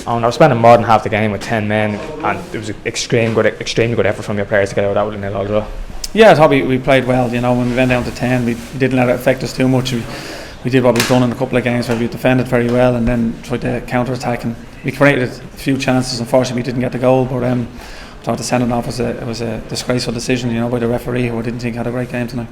And I was spending more than half the game with 10 men, and it was an extremely good effort from your players to get out of that with a 0 as well. Yeah, I thought we played well. When we went down to 10, we didn't let it affect us too much. We did what we've done in a couple of games where we defended very well and then tried to counter-attack, and we created a few chances. Unfortunately, we didn't get the goal, but I thought the sending off was a disgraceful decision, by the referee, who I didn't think had a great game tonight.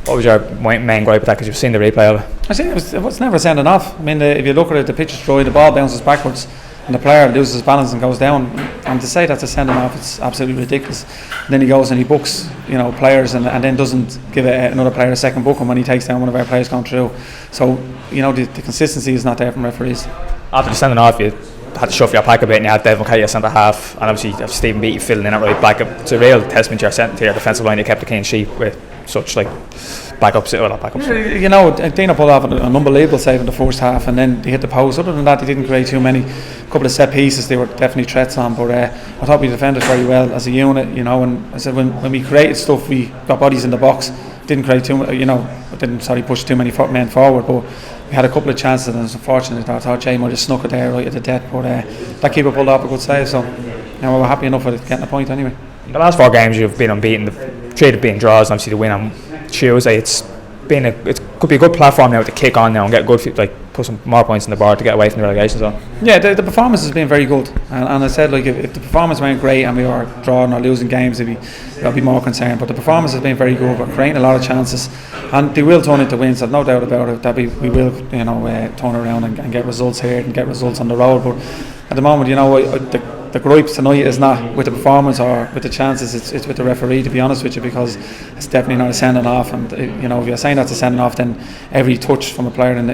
What was your main gripe with that? Because you've seen the replay of it. I think it was never sending off. I mean, if you look at it, the pitch is dry, the ball bounces backwards, and the player loses his balance and goes down. And to say that's a sending off, it's absolutely ridiculous. And then he goes and he books, players, and then doesn't give another player a second booking when he takes down one of our players going through. So, the consistency is not there from referees. After the sending off, you had to shuffle your pack a bit, and you had Devon McKay at centre half, and obviously Stephen Beattie filling in at right back. It's a real testament to your defensive line. You kept a clean sheet with such backups. Dana pulled off an unbelievable save in the first half, and then he hit the post. Other than that, he didn't create too many. A couple of set pieces they were definitely threats on, but I thought we defended very well as a unit. And I said when we created stuff, we got bodies in the box. Didn't create too much. Didn't push too many men forward, but we had a couple of chances, and it was unfortunate. I thought Jay might have snuck it there right at the death, but that keeper pulled off a good save, so we're happy enough with getting a point anyway. In the last 4 games you've been unbeaten. The 3 have been draws, and obviously the win on Tuesday. It could be a good platform now to kick on now and get good, put some more points on the board to get away from the relegation zone. Yeah, the performance has been very good, and I said if the performance weren't great and we were drawing or losing games, I'd be more concerned. But the performance has been very good. We're creating a lot of chances, and they will turn into wins. I've no doubt about it that we will turn around and get results here and get results on the road. But at the moment, the gripes tonight is not with the performance or with the chances, it's with the referee, to be honest with you, because it's definitely not a sending off, and if you're saying that's a sending off, then every touch from a player in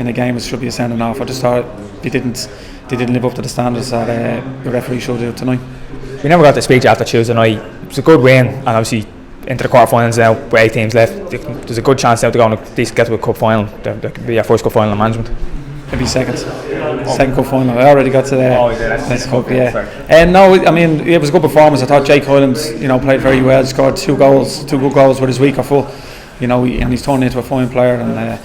a game should be a sending off. I just thought they didn't live up to the standards that the referee showed you tonight. We never got to speak after Tuesday night. It was a good win, and obviously into the quarterfinals now with 8 teams left. There's a good chance now to go and at least get to a cup final. There could be our first cup final in management. Maybe second cup final. I already got to the next cup. Yeah. And it was a good performance. I thought Jake Hylands, played very well. Scored 2 good goals with his week or full. And he's turned into a fine player. And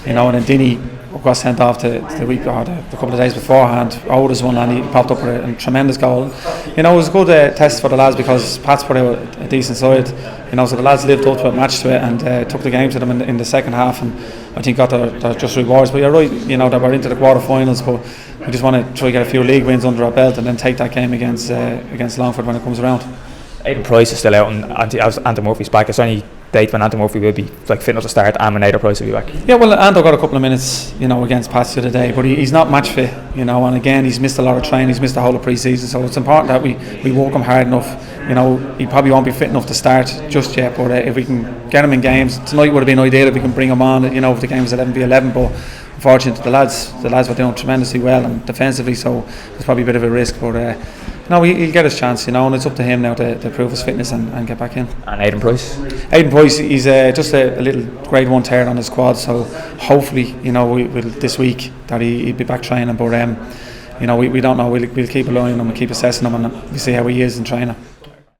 and then Dinny got sent off the week or the couple of days beforehand. Oldest one, and he popped up with a tremendous goal. It was a good test for the lads, because Pat's put out a decent side. So the lads lived up to it, matched to it, and took the game to them in the second half, and I think got their just rewards. But you're right, that we're into the quarterfinals, but we just want to try to get a few league wins under our belt and then take that game against Longford when it comes around. Aidan Price is still out, and Anton Murphy's back. It's only date when Anton Murphy will be fit enough to start, and Aidan Price will be back. Yeah, well, Anton got a couple of minutes, against Pats the other day, but he's not match fit, and again he's missed a lot of training. He's missed the whole of pre-season, so it's important that we work him hard enough. He probably won't be fit enough to start just yet, but if we can get him in games tonight, would have been ideal if we can bring him on. If the game was 11v11, but unfortunately the lads were doing tremendously well and defensively, so there's probably a bit of a risk, but he'll get his chance, and it's up to him now to prove his fitness and get back in. And Aidan Price, he's just a little grade 1 tear on his quad, so hopefully we'll this week that he'll be back training, but we don't know. We'll keep an eye on him and keep assessing him, and we'll see how he is in training.